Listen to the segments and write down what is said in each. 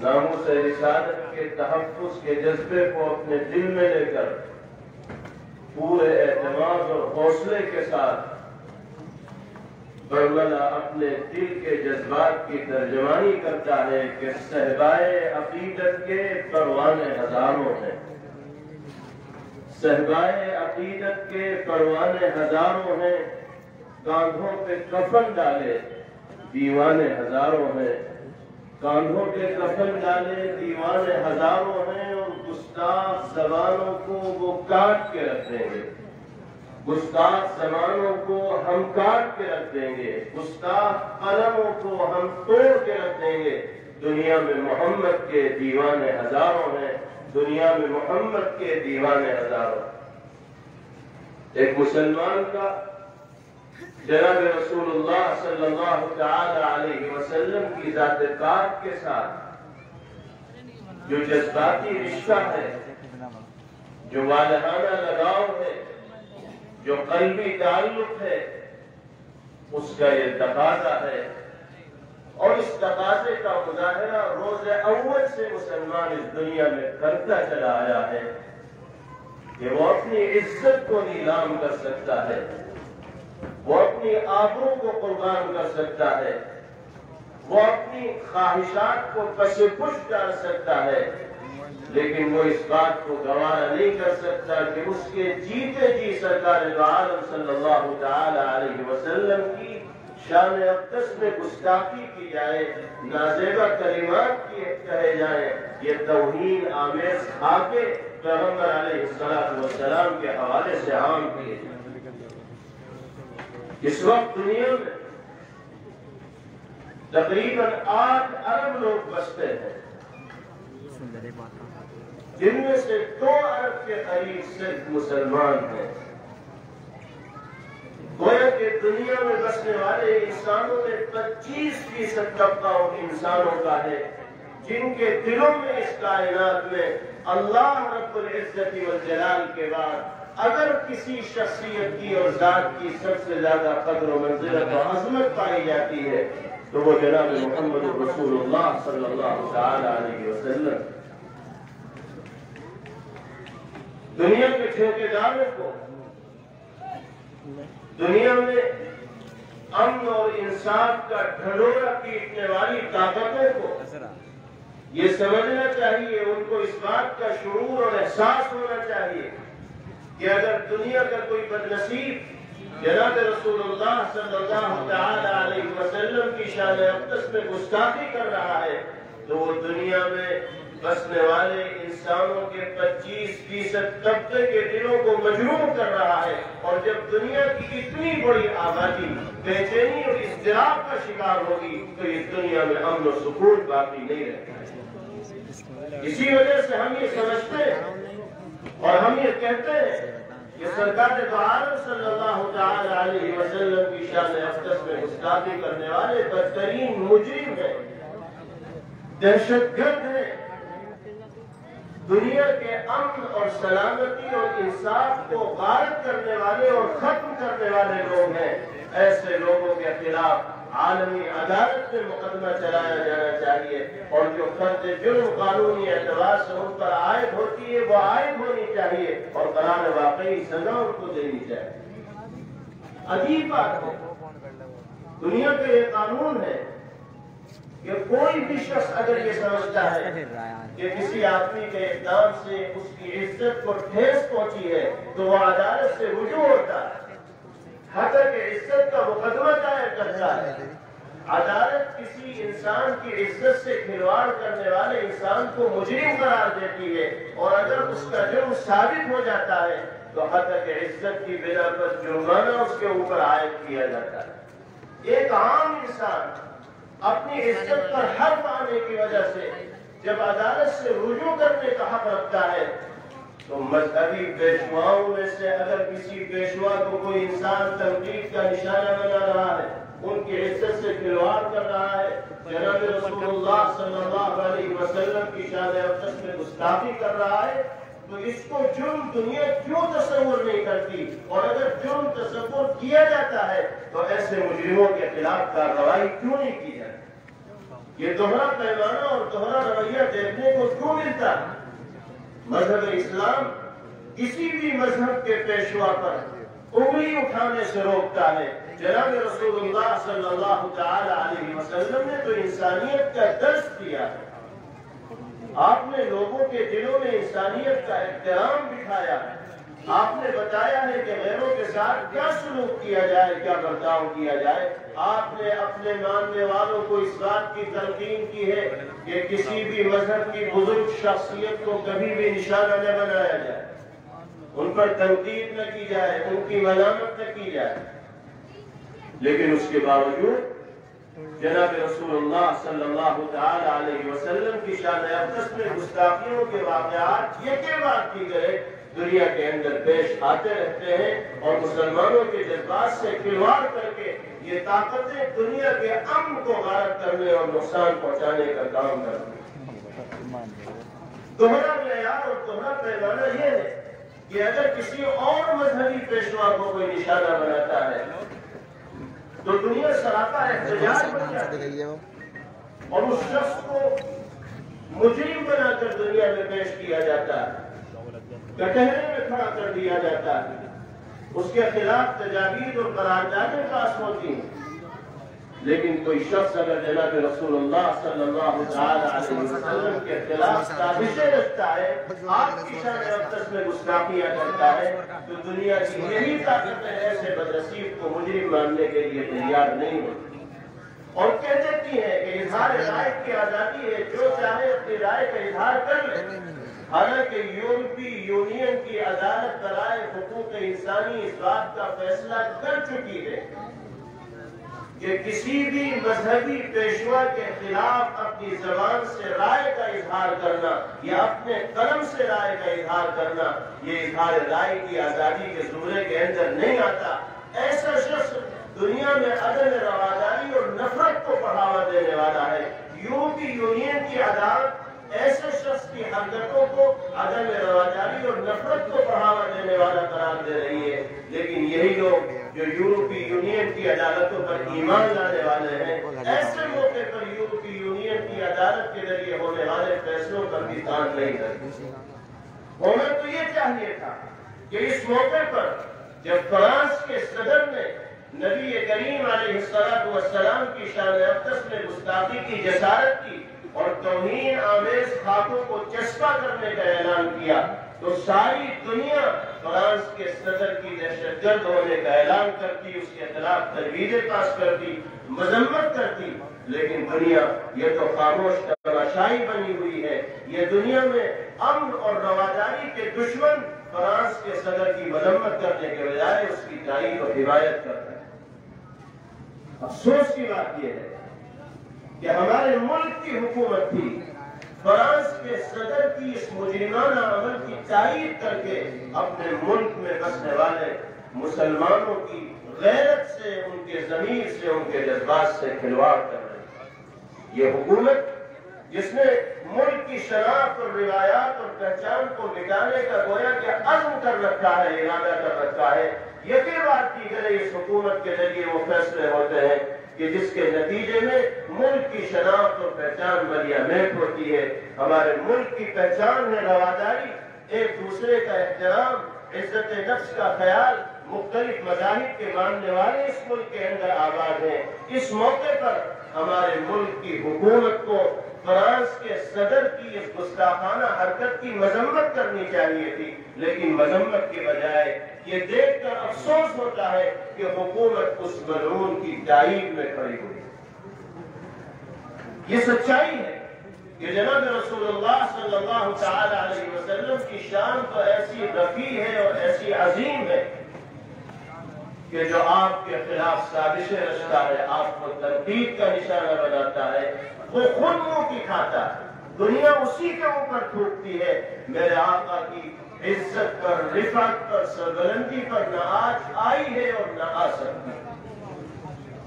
ناموس رسالت کے تحفظ کے جذبے کو اپنے دل میں لے کر پورے اعتماد اور حوصلے کے ساتھ برملا اپنے دل کے جذبات کی ترجمانی کرتا ہے کہ صحبائے عقیدت کے پروانے ہزاروں ہیں، صحبائے عقیدت کے پروانے ہزاروں ہیں، کاندھوں پہ کفن ڈالے دیوانے ہزاروں ہیں، کاندھوں پہ کفن ڈالے دیوانے ہزاروں ہیں، اور گستاخ زبانوں کو وہ کاٹ کے رکھ دیں گے، گستاخ زبانوں کو ہم کاٹ کے رکھ دیں گے، گستاخ قلموں کو ہم توڑ کے رکھ دیں گے۔ دنیا میں محمد کے دیوانے ہزاروں ہیں، دنیا میں محمد کے دیوانے ہزاروں۔ ایک مسلمان کا جناب رسول اللہ صلی اللہ تعالی علیہ وسلم کی ذات پاک کے ساتھ جو جذباتی رشتہ ہے، جو والہانہ لگاؤ ہے، جو قلبی تعلق ہے، اس کا یہ تقاضا ہے، اور اس تقاضے کا مظاہرہ روز اول سے مسلمان اس دنیا میں کرتا چلا آیا ہے کہ وہ اپنی عزت کو نیلام کر سکتا ہے، وہ اپنی آبرو کو قربان کر سکتا ہے، وہ اپنی خواہشات کو پس پش ڈال سکتا ہے، لیکن وہ اس بات کو گوارا نہیں کر سکتا کہ اس کے جیتے جی سرکار دو عالم صلی اللہ تعالی علیہ وسلم کی شان اقدس میں گستاخی کی جائے، نازیبہ کلمات کہے جائیں، یہ توہین آمیز خاکے پیغمبر علیہ السلام کے حوالے سے عام کیے۔ اس وقت دنیا میں تقریباً 8 ارب لوگ بستے ہیں، جن میں سے 2 ارب کے قریب صرف مسلمان ہیں۔ گویا کہ دنیا میں بسنے والے انسانوں میں 25% طبقہ ان انسانوں کا ہے جن کے دلوں میں اس کائنات میں اللہ رب العزت والجلال کے بعد اگر کسی شخصیت کی اور ذات کی سب سے زیادہ قدر و منزلت و عظمت پائی جاتی ہے تو وہ جناب محمد رسول اللہ صلی اللہ تعالی علیہ وسلم۔ دنیا کے ٹھیکیداروں کو، دنیا میں امن اور انصاف کا ڈھنڈورا پیٹنے والی طاقتوں کو یہ سمجھنا چاہیے، ان کو اس بات کا شعور اور احساس ہونا چاہیے کہ اگر دنیا کا کوئی بدنصیب جناب رسول اللہ صلی اللہ تعالی علیہ وسلم کی شان اقدس میں گستاخی کر رہا ہے تو وہ دنیا میں بسنے والے انسانوں کے 25% طبقے کے دلوں کو مجروح کر رہا ہے، اور جب دنیا کی اتنی بڑی آبادی بے چینی اور اضطراب کا شکار ہوگی تو اس دنیا میں امن و سکون باقی نہیں رہتا۔ اسی وجہ سے ہم یہ سمجھتے ہیں اور ہم یہ کہتے ہیں کہ سرکار دو عالم صلی اللہ تعالی علیہ وسلم کی شان اقدس میں گستاخی کرنے والے بدترین مجرم ہیں، دہشت گرد ہیں، دنیا کے امن اور سلامتی اور انصاف کو غارت کرنے والے اور ختم کرنے والے لوگ ہیں۔ ایسے لوگوں کے خلاف عالمی عدالت میں مقدمہ چلایا جانا چاہیے، اور جو فرد جرم قانونی اعتبار سے ان پر عائد ہوتی ہے وہ عائد ہونی چاہیے، اور قرار واقعی سزا ان کو دینی چاہیے۔ عجیب بات ہے، دنیا کا یہ قانون ہے کہ کوئی بھی شخص اگر یہ سمجھتا ہے کہ کسی آدمی کے اقدام سے اس کی عزت کو ٹھیس پہنچی ہے تو وہ عدالت سے رجوع ہوتا ہے، حتی کہ عزت کا مقدمہ دائر کرتا ہے۔ عدالت کسی انسان کی عزت سے کھلواڑ کرنے والے انسان کو مجرم قرار دیتی ہے، اور اگر اس کا جرم ثابت ہو جاتا ہے تو حتی کہ عزت کی بنا پر جرمانہ اس کے اوپر عائد کیا جاتا ہے۔ ایک عام انسان اپنی عزت پر حرف آنے کی وجہ سے جب عدالت سے رجوع کرنے کا حق رکھتا ہے تو مذہبی پیشواؤں میں سے اگر کسی پیشوا کو کوئی انسان تنقید کا نشانہ بنا رہا ہے، ان کی عزت سے کھلواڑ کر رہا ہے، جناب رسول اللہ صلی اللہ علیہ وسلم کی شان اقدس میں گستاخی کر رہا ہے، تو اس کو جرم دنیا کیوں تصور نہیں کرتی؟ اور اگر جرم تصور کیا جاتا ہے تو ایسے مجرموں کے خلاف کارروائی کیوں نہیں کی جاتی؟ یہ دوہرا پیمانہ اور دوہرا رویہ دیکھنے کو کیوں ملتا ہے؟ مذہب اسلام کسی بھی مذہب کے پیشوا پر انگلی اٹھانے سے روکتا ہے۔ جناب رسول اللہ صلی اللہ تعالی علیہ وسلم نے تو انسانیت کا درس دیا ہے۔ آپ نے لوگوں کے دلوں میں انسانیت کا احترام بٹھایا ہے۔ آپ نے بتایا ہے کہ غیروں کے ساتھ کیا سلوک کیا جائے، کیا برتاؤ کیا جائے۔ آپ نے اپنے ماننے والوں کو اس بات کی تلقین کی ہے کہ کسی بھی مذہب کی بزرگ شخصیت کو کبھی بھی نشانہ نہ بنایا جائے، ان پر تنقید نہ کی جائے، ان کی ملامت نہ کی جائے۔ لیکن اس کے باوجود جناب رسول اللہ صلی اللہ تعالی علیہ وسلم کی شان اقدس میں گستاخیوں کے واقعات یہ کے بعد کی گئے دنیا کے اندر پیش آتے رہتے ہیں، اور مسلمانوں کے جذبات سے کھلواڑ کر کے یہ طاقتیں دنیا کے امن کو غارت کرنے اور نقصان پہنچانے کا کام کرتی ہیں۔ دوہرا معیار اور دوہرا پیمانہ یہ ہے کہ اگر کسی اور مذہبی پیشوا کو کوئی نشانہ بناتا ہے تو دنیا سراپا احتجاج بن جاتی ہے اور اس شخص کو مجرم بنا کر دنیا میں پیش کیا جاتا ہے، کٹہرے میں کھڑا کر دیا جاتا ہے، اس کے خلاف تجاویز اور قراردادیں پاس ہوتی ہیں۔ لیکن کوئی شخص اگر جناب رسول اللہ صلی اللہ علیہ وسلم کے خلاف سازشیں رچتا ہے، آپ کی شان اقدس میں گستاخیاں کرتا ہے، تو دنیا کی یہی طاقتیں ایسے بدنصیب کو مجرم ماننے کے لیے تیار نہیں ہوتی، اور کہہ دیتی ہیں کہ اظہار رائے کی آزادی ہے، جو چاہے اپنی رائے کا اظہار کر لے۔ حالانکہ یورپی یونین کی عدالت برائے حقوق انسانی اس بات کا فیصلہ کر چکی ہے کہ کسی بھی مذہبی پیشوا کے خلاف اپنی زبان سے رائے کا اظہار کرنا یا اپنے قلم سے رائے کا اظہار کرنا، یہ اظہار رائے کی آزادی کے زمرے کے اندر نہیں آتا۔ ایسا شخص دنیا میں عدم رواداری اور نفرت کو بڑھاوا دینے والا ہے۔ یورپی یونین کی عدالت ایسے شخص کی حرکتوں کو عدم رواداری اور نفرت کو بڑھاوا دینے والا قرار دے رہی ہے، لیکن یہی لوگ جو یورپی یونین کی عدالتوں پر ایمان لانے والے ہیں، ایسے موقع پر یورپی یونین کی عدالت کے ذریعے ہونے والے فیصلوں پر بھی کان نہیں کرتے۔ ہونا تو یہ چاہیے تھا کہ اس موقع پر جب فرانس کے صدر نے نبی کریم علیہ السلام کی شان اقدس میں گستاخی کی جسارت کی اور توہین آمیز خاکوں کو چسپاں کرنے کا اعلان کیا، تو ساری دنیا فرانس کے صدر کی دہشت گرد ہونے کا اعلان کرتی، اس کے خلاف تجویزیں پاس کرتی، مذمت کرتی۔ لیکن دنیا یہ تو خاموش تماشائی بنی ہوئی ہے۔ یہ دنیا میں امن اور رواداری کے دشمن فرانس کے صدر کی مذمت کرنے کے بجائے اس کی تائید اور حمایت کر رہے ہیں۔ افسوس کی بات یہ ہے کہ ہمارے ملک کی حکومت تھی فرانس کے صدر کی اس مجرمانہ عمل کی تائید کر کے اپنے ملک میں بسنے والے مسلمانوں کی غیرت سے، ان کے ضمیر سے، ان کے جذبات سے کھلواڑ کر رہی ہے۔ یہ حکومت جس نے ملک کی شناخت اور روایات اور پہچان کو مٹانے کا گویا کہ عزم کر رکھا ہے، ارادہ کر رکھا ہے، یقین بات کی گئی اس حکومت کے ذریعے وہ فیصلے ہوتے ہیں کہ جس کے نتیجے میں ملک کی شناخت اور پہچان ملیا میٹ ہوتی ہے۔ ہمارے ملک کی پہچان ہے رواداری، ایک دوسرے کا احترام، عزت نفس کا خیال۔ مختلف مذاہب کے ماننے والے اس ملک کے اندر آباد ہیں۔ اس موقع پر ہمارے ملک کی حکومت کو فرانس کے صدر کی اس گستاخانہ حرکت کی مذمت کرنی چاہیے تھی، لیکن مذمت کے بجائے یہ دیکھ کر افسوس ہوتا ہے کہ حکومت اس ملعون کی تائید میں کھڑی ہوئی۔ یہ سچائی ہے کہ جناب رسول اللہ صلی اللہ تعالی علیہ وسلم کی شان تو ایسی رفیع ہے اور ایسی عظیم ہے کہ جو آپ کے خلاف سازشیں رچتا ہے، آپ کو تنقید کا نشانہ بناتا ہے، وہ خود منہ کی کھاتا ہے، دنیا اسی کے اوپر تھوکتی ہے۔ میرے آقا کی عزت پر، رفعت پر، سربلندی پر نہ آج آئی ہے اور نہ آ سکتی۔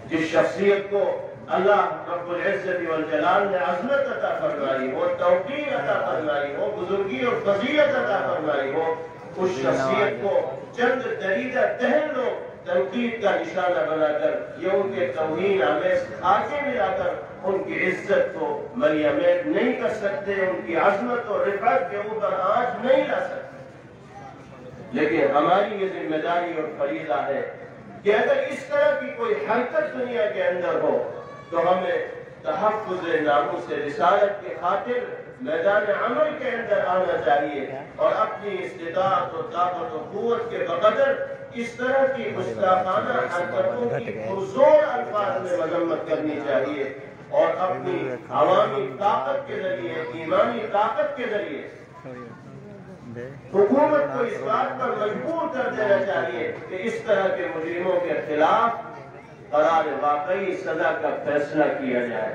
جس شخصیت کو اللہ رب العزت والجلال نے عظمت عطا فرمائی ہو، توقیر عطا فرمائی ہو، بزرگی اور فضیلت عطا فرمائی ہو، اس شخصیت کو چند دریدہ دہن لوگ تنقید کا نشانہ بنا کر، یہ ان کے توہین آمیز خاکے ملا کر ان کی عزت کو ملیمیت نہیں کر سکتے، ان کی عظمت اور رفعت کے اوپر آنچ نہیں لا سکتے، لیکن ہماری یہ ذمہ داری اور فریضہ ہے کہ اگر اس طرح کی کوئی حرکت دنیا کے اندر ہو تو ہمیں تحفظ ناموس رسالت کی خاطر میدان عمل کے اندر آنا چاہیے اور اپنی استطاعت و طاقت و قوت کے بقدر اس طرح کی گستاخانہ حرکتوں کی پرزور الفاظ میں مذمت کرنی چاہیے اور اپنی عوامی طاقت کے ذریعے، ایمانی طاقت کے ذریعے حکومت کو اس بات پر مجبور کر دینا چاہیے کہ اس طرح کے مجرموں کے خلاف قرار واقعی سزا کا فیصلہ کیا جائے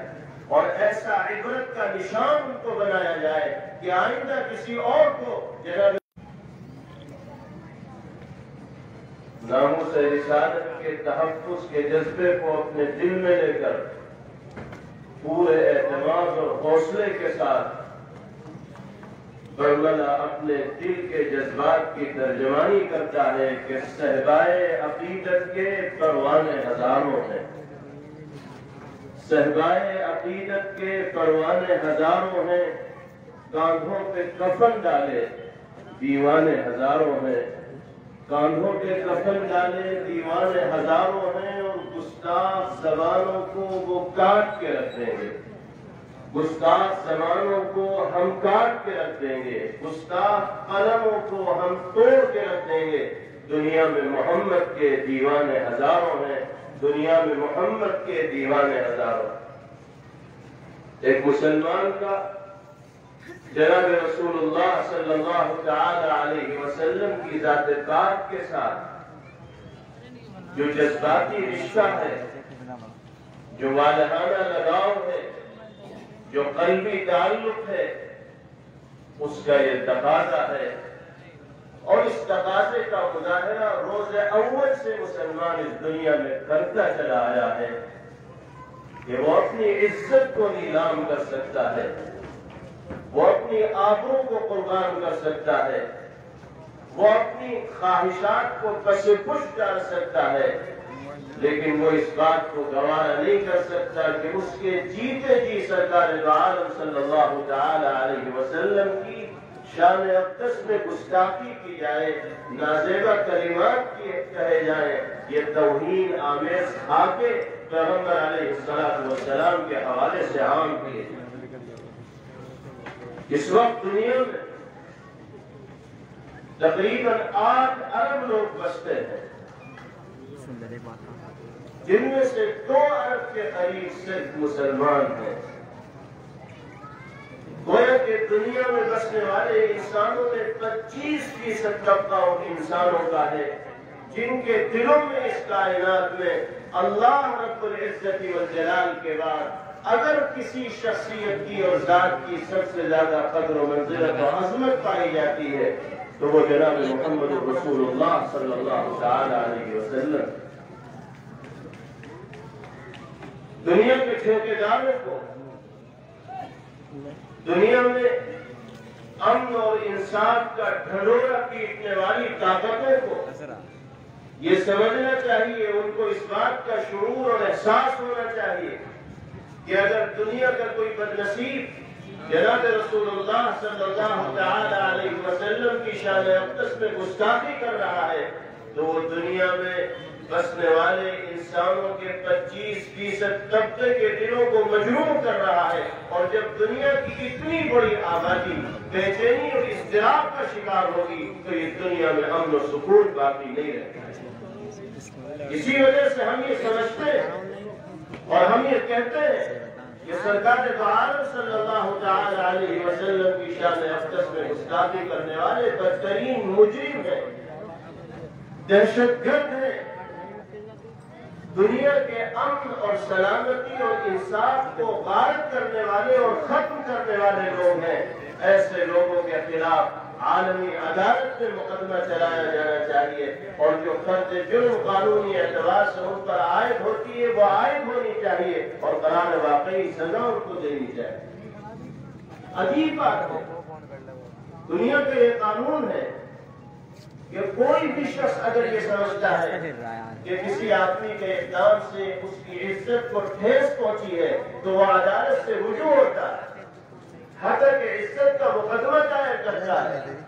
اور ایسا عبرت کا نشان ان کو بنایا جائے کہ آئندہ کسی اور کو جناب ناموس رسالت کے تحفظ کے جذبے کو اپنے دل میں لے کر پورے اعتماد اور حوصلے کے ساتھ برملا اپنے دل کے جذبات کی ترجمانی کرتا ہے کہ صحبائے عقیدت کے پروانے ہزاروں ہیں، صحبائے عقیدت کے پروانے ہزاروں ہیں، کاندھوں پہ کفن ڈالے دیوانے ہزاروں ہیں، کاندھوں پہ کفن ڈالے دیوانے ہزاروں ہیں، اور گستاخ زبانوں کو وہ کاٹ کے رکھ دیں گے، گستاخ زبانوں کو ہم کاٹ کے رکھ دیں گے، گستاخ قلموں کو ہم توڑ کے رکھ دیں گے۔ دنیا میں محمد کے دیوانے ہزاروں ہیں، دنیا میں محمد کے دیوانے ہزاروں۔ ایک مسلمان کا جناب رسول اللہ صلی اللہ تعالی علیہ وسلم کی ذات پاک کے ساتھ جو جذباتی رشتہ ہے، جو والہانہ لگاؤ ہے، جو قلبی تعلق ہے، اس کا یہ تقاضا ہے اور اس تقاضے کا مظاہرہ روز اول سے مسلمان اس دنیا میں کرتا چلا آیا ہے کہ وہ اپنی عزت کو نیلام کر سکتا ہے، وہ اپنی آبرو کو قربان کر سکتا ہے، وہ اپنی خواہشات کو پس پش ڈال سکتا ہے، لیکن وہ اس بات کو گوارا نہیں کر سکتا کہ اس کے جیتے جی سرکار دو عالم صلی اللہ تعالی علیہ وسلم کی شان اقدس میں گستاخی کی جائے، نازیبہ کلمات کہے جائیں، یہ توہین آمیز خاکے پیغمبر علیہ السلام کے حوالے سے عام کیے۔ اس وقت دنیا میں تقریباً 8 ارب لوگ بستے ہیں، جن میں سے 2 ارب کے قریب صرف مسلمان ہیں۔ گویا کہ دنیا میں بسنے والے انسانوں میں 25% طبقہ ان انسانوں کا ہے جن کے دلوں میں اس کائنات میں اللہ رب العزت والجلال کے بعد اگر کسی شخصیت کی اور ذات کی سب سے زیادہ قدر و منزلت و عظمت پائی جاتی ہے تو وہ جناب محمد رسول اللہ صلی اللہ تعالی علیہ وسلم۔ دنیا کے ٹھیکیداروں کو، دنیا میں امن اور انصاف کا ڈھنڈورا پیٹنے والی طاقتوں کو یہ سمجھنا چاہیے، ان کو اس بات کا شعور اور احساس ہونا چاہیے کہ اگر دنیا کا کوئی بدنصیب جناب رسول اللہ صلی اللہ تعالی علیہ وسلم کی شان اقدس میں گستاخی کر رہا ہے تو وہ دنیا میں بسنے والے انسانوں کے 25% طبقے کے دلوں کو مجروح کر رہا ہے، اور جب دنیا کی اتنی بڑی آبادی بے چینی اور اضطراب کا شکار ہوگی تو یہ دنیا میں امن و سکون باقی نہیں رہے گا۔ اسی وجہ سے ہم یہ سمجھتے ہیں اور ہم یہ کہتے ہیں کہ سرکار دو عالم صلی اللہ تعالی علیہ وسلم کی شان اقدس میں گستاخی کرنے والے بدترین مجرم ہیں، دہشت گرد ہیں، دنیا کے امن اور سلامتی اور انصاف کو غارت کرنے والے اور ختم کرنے والے لوگ ہیں۔ ایسے لوگوں کے خلاف عالمی عدالت میں مقدمہ چلایا جانا چاہیے اور جو فرد جرم قانونی اعتبار سے ان پر عائد ہوتی ہے وہ عائد ہونی چاہیے اور قرار واقعی سزا ان کو دینی چاہیے۔ عجیب بات ہے، دنیا کا یہ قانون ہے کہ کوئی بھی شخص اگر یہ سمجھتا ہے کہ کسی آدمی کے اقدام سے اس کی عزت کو ٹھیس پہنچی ہے تو وہ عدالت سے رجوع ہوتا ہے، حتی کہ عزت کا مقدمہ دائر کرتا ہے۔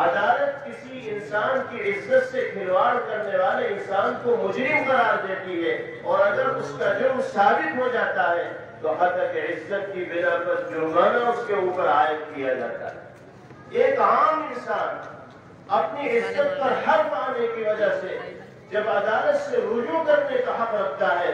عدالت کسی انسان کی عزت سے کھلواڑ کرنے والے انسان کو مجرم قرار دیتی ہے، اور اگر اس کا جرم ثابت ہو جاتا ہے تو حتی کہ عزت کی بنا پر جرمانہ اس کے اوپر عائد کیا جاتا ہے۔ ایک عام انسان اپنی عزت پر حرف آنے کی وجہ سے جب عدالت سے رجوع کرنے کا حق رکھتا ہے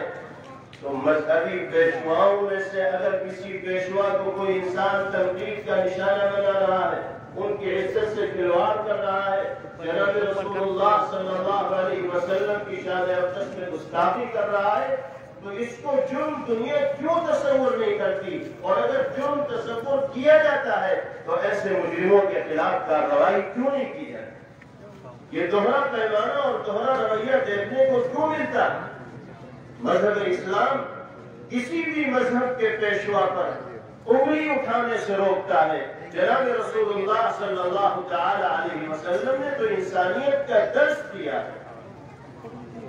تو مذہبی پیشواؤں میں سے اگر کسی پیشوا کو کوئی انسان تنقید کا نشانہ بنا رہا ہے، ان کی عزت سے کھلواڑ کر رہا ہے، جناب رسول اللہ صلی اللہ علیہ وسلم کی شان اقدس میں گستاخی کر رہا ہے، تو اس کو جرم دنیا کیوں تصور نہیں کرتی؟ اور اگر جرم تصور کیا جاتا ہے تو ایسے مجرموں کے خلاف کارروائی کیوں نہیں کی جاتی؟ یہ دوہرا پیمانہ اور دوہرا رویہ دیکھنے کو کیوں ملتا ہے؟ مذہب اسلام کسی بھی مذہب کے پیشوا پر انگلی اٹھانے سے روکتا ہے۔ جناب رسول اللہ صلی اللہ تعالی علیہ وسلم نے تو انسانیت کا درس دیا ہے۔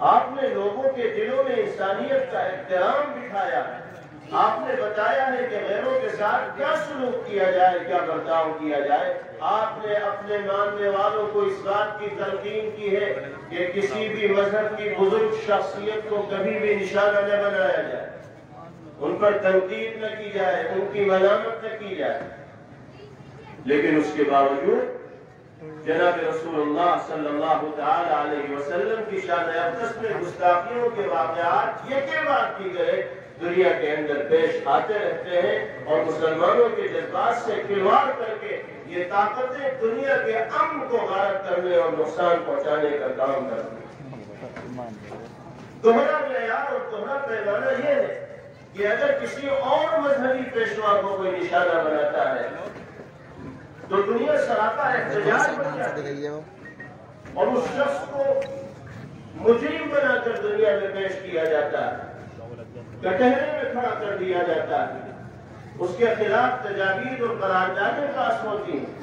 آپ نے لوگوں کے دلوں میں انسانیت کا احترام دکھایا ہے۔ آپ نے بتایا ہے کہ غیروں کے ساتھ کیا سلوک کیا جائے، کیا برتاؤ کیا جائے۔ آپ نے اپنے ماننے والوں کو اس بات کی تلقین کی ہے کہ کسی بھی مذہب کی بزرگ شخصیت کو کبھی بھی نشانہ نہ بنایا جائے، ان پر تنقید نہ کی جائے، ان کی ملامت نہ کی جائے۔ لیکن اس کے باوجود جناب رسول اللہ صلی اللہ تعالی علیہ وسلم کی شان اقدس میں گستاخیوں کے واقعات یہ کے بعد کی گئے دنیا کے اندر پیش آتے رہتے ہیں، اور مسلمانوں کے جذبات سے کھلواڑ کر کے یہ طاقتیں دنیا کے امن کو غارت کرنے اور نقصان پہنچانے کا کام کرتی ہیں۔ دوہرا معیار اور دوہرا پیمانہ یہ ہے کہ اگر کسی اور مذہبی پیشوا کو کوئی نشانہ بناتا ہے تو دنیا سراپا احتجاج بن جاتی ہے اور اس شخص کو مجرم بنا کر دنیا میں پیش کیا جاتا ہے، کٹہرے میں کھڑا کر دیا جاتا ہے، اس کے خلاف تجاویز اور قراردادیں پاس ہوتی ہیں۔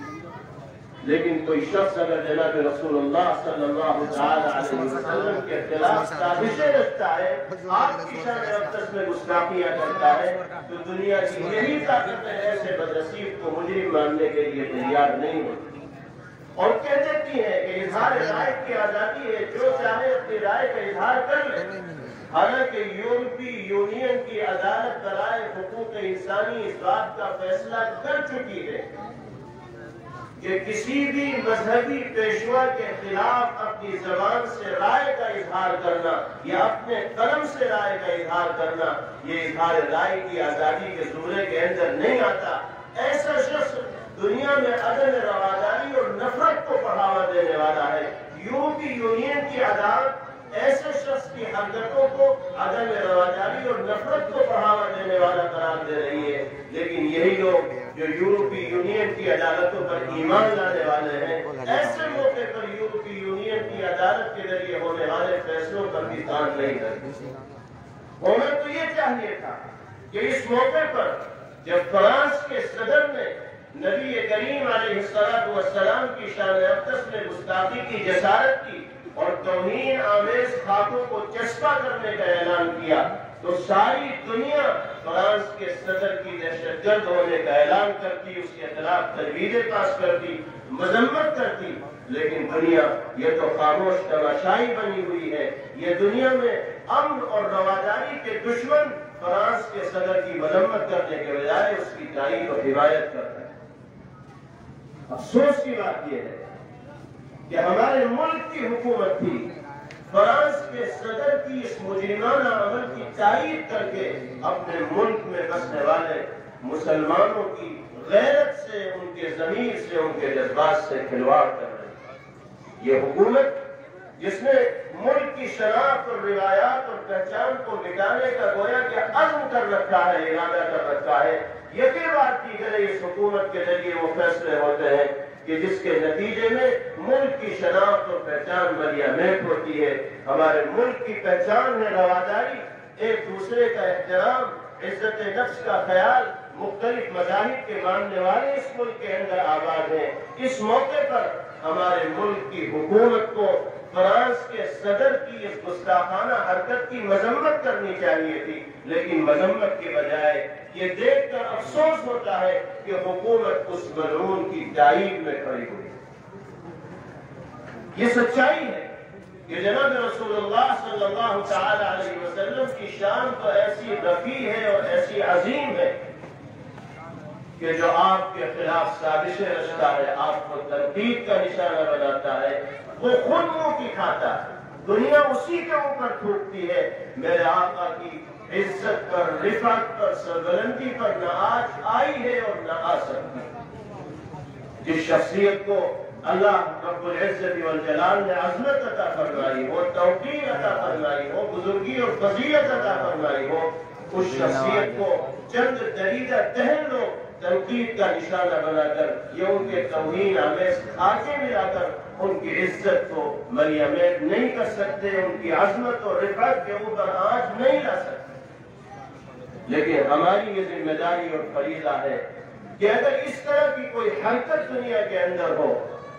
لیکن کوئی شخص اگر جناب رسول اللہ صلی اللہ تعالی علیہ وسلم کے خلاف سازشیں رچتا ہے، آپ کی شان اقدس میں گستاخیاں کرتا ہے، تو دنیا کی یہی طاقتیں ایسے بدنصیب کو مجرم ماننے کے لیے تیار نہیں ہوتی، اور کہہ دیتی ہیں کہ اظہار رائے کی آزادی ہے، جو چاہے اپنی رائے کا اظہار کر لے۔ حالانکہ یورپی یونین کی عدالت برائے حقوق انسانی اس بات کا فیصلہ کر چکی ہے کہ کسی بھی مذہبی پیشوا کے خلاف اپنی زبان سے رائے کا اظہار کرنا یا اپنے قلم سے رائے کا اظہار کرنا، یہ اظہار رائے کی آزادی کے زمرے کے اندر نہیں آتا۔ ایسا شخص دنیا میں عدم رواداری اور نفرت کو بڑھاوا دینے والا ہے۔ یورپی یونین کی عدالت ایسے شخص کی حرکتوں کو عدم رواداری اور نفرت کو بڑھاوا دینے والا قرار دے رہی ہے، لیکن یہی لوگ جو یورپی یونین کی عدالتوں پر ایمان لانے والے ہیں، ایسے موقع پر یورپی یونین کی عدالت کے ذریعے ہونے والے فیصلوں پر بھی کان نہیں کرتے۔ ہونا تو یہ چاہیے تھا کہ اس موقع پر جب فرانس کے صدر نے نبی کریم علیہ السلام کی شان اقدس میں گستاخی کی جسارت کی اور توہین آمیز خاکوں کو چسپاں کرنے کا اعلان کیا، تو ساری دنیا فرانس کے صدر کی دہشت گرد ہونے کا اعلان کرتی، اس کے خلاف تجویزیں پاس کرتی، مذمت کرتی۔ لیکن دنیا یہ تو خاموش تماشائی بنی ہوئی ہے۔ یہ دنیا میں امن اور رواداری کے دشمن فرانس کے صدر کی مذمت کرنے کے بجائے اس کی تعریف اور حمایت کرتا ہے۔ افسوس کی بات یہ ہے کہ ہمارے ملک کی حکومت تھی فرانس کے صدر کی اس مجرمانہ عمل کی تائید کر کے اپنے ملک میں بسنے والے مسلمانوں کی غیرت سے، ان کے ضمیر سے، ان کے جذبات سے کھلواڑ کر رہی ہے۔ یہ حکومت جس نے ملک کی شناخت اور روایات اور پہچان کو مٹانے کا گویا کہ عزم کر رکھا ہے، ارادہ کر رکھا ہے، یقین بات کی گئی اس حکومت کے ذریعے وہ فیصلے ہوتے ہیں کہ جس کے نتیجے میں ملک کی شناخت اور پہچان ملیا میٹ ہوتی ہے۔ ہمارے ملک کی پہچان ہے رواداری، ایک دوسرے کا احترام، عزت نفس کا خیال، مختلف مذاہب کے ماننے والے اس ملک کے اندر آباد ہیں۔ اس موقع پر ہمارے ملک کی حکومت کو فرانس کے صدر کی اس گستاخانہ حرکت کی مذمت کرنی چاہیے تھی، لیکن مذمت کے بجائے یہ دیکھ کر افسوس ہوتا ہے کہ حکومت اس ملعون کی تائید میں کھڑی ہوئی۔ یہ سچائی ہے کہ جناب رسول اللہ صلی اللہ تعالی علیہ وسلم کی شان تو ایسی رفیع ہے اور ایسی عظیم ہے کہ جو آپ کے خلاف سازشیں رچتا ہے، آپ کو تنقید کا نشانہ بناتا ہے، وہ خود منہ کی کھاتا ہے، دنیا اسی کے اوپر تھوکتی ہے۔ میرے آقا کی عزت پر، رفعت پر، سربلندی پر نہ آج آئی ہے اور نہ آ سکتی۔ جس شخصیت کو اللہ رب العزت والجلال نے عظمت عطا فرمائی ہو، توقیر عطا فرمائی ہو، بزرگی اور فضیلت عطا فرمائی ہو، اس شخصیت کو چند دریدہ ٹہل لوگ تنقید کا نشانہ بنا کر یہ ان کے توہین آمیز کھاتے ملا کر ان کی عزت کو ملیامید نہیں کر سکتے، ان کی عظمت اور رفعت کے اوپر آنچ نہیں لا سکتے۔ لیکن ہماری یہ ذمہ داری اور فریضہ ہے کہ اگر اس طرح کی کوئی حرکت دنیا کے اندر ہو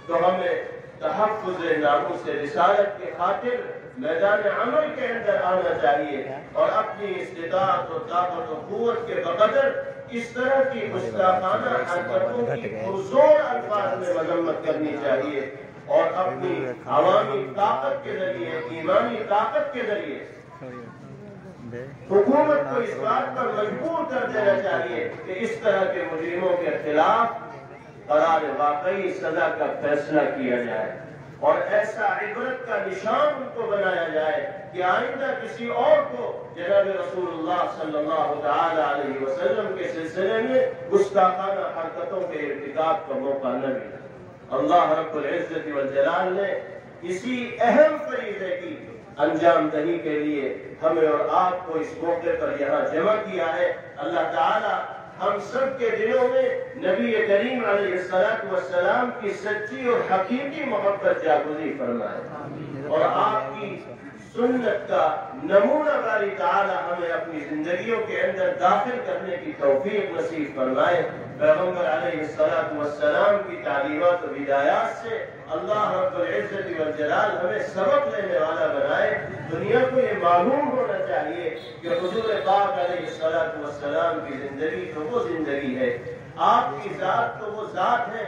تو ہمیں تحفظ ناموس رسالت کی خاطر میدان عمل کے اندر آنا چاہیے اور اپنی استطاعت و طاقت و قوت کے بقدر اس طرح کی گستاخانہ حرکتوں کی پرزور الفاظ میں مذمت کرنی چاہیے اور اپنی عوامی طاقت کے ذریعے، ایمانی طاقت کے ذریعے حکومت کو اس بات پر مجبور کر دینا چاہیے کہ اس طرح کے مجرموں کے خلاف قرار واقعی سزا کا فیصلہ کیا جائے اور ایسا عبرت کا نشان ان کو بنایا جائے کہ آئندہ کسی اور کو جناب رسول اللہ صلی اللہ تعالی علیہ وسلم کے سلسلے میں گستاخانہ حرکتوں کے ارتکاب کا موقع نہ ملے۔ اللہ رب العزت والجلال نے اسی اہم فریضے کی انجام دہی کے لیے ہمیں اور آپ کو اس موقع پر یہاں جمع کیا ہے۔ اللہ تعالی ہم سب کے دلوں میں نبی کریم علیہ السلام کی سچی اور حقیقی محبت جاگزی فرمائے اور آپ کی سنت کا نمونہ باری تعالی ہمیں اپنی زندگیوں کے اندر داخل کرنے کی توفیق نصیب فرمائے۔ پیغمبر علیہ السلام کی تعلیمات و ہدایات سے اللہ رب العزت والجلال ہمیں سبق لینے والا بنائے۔ دنیا کو یہ معلوم ہونا چاہیے کہ حضور پاک علیہ السلام کی زندگی تو وہ زندگی ہے، آپ کی ذات تو وہ ذات ہے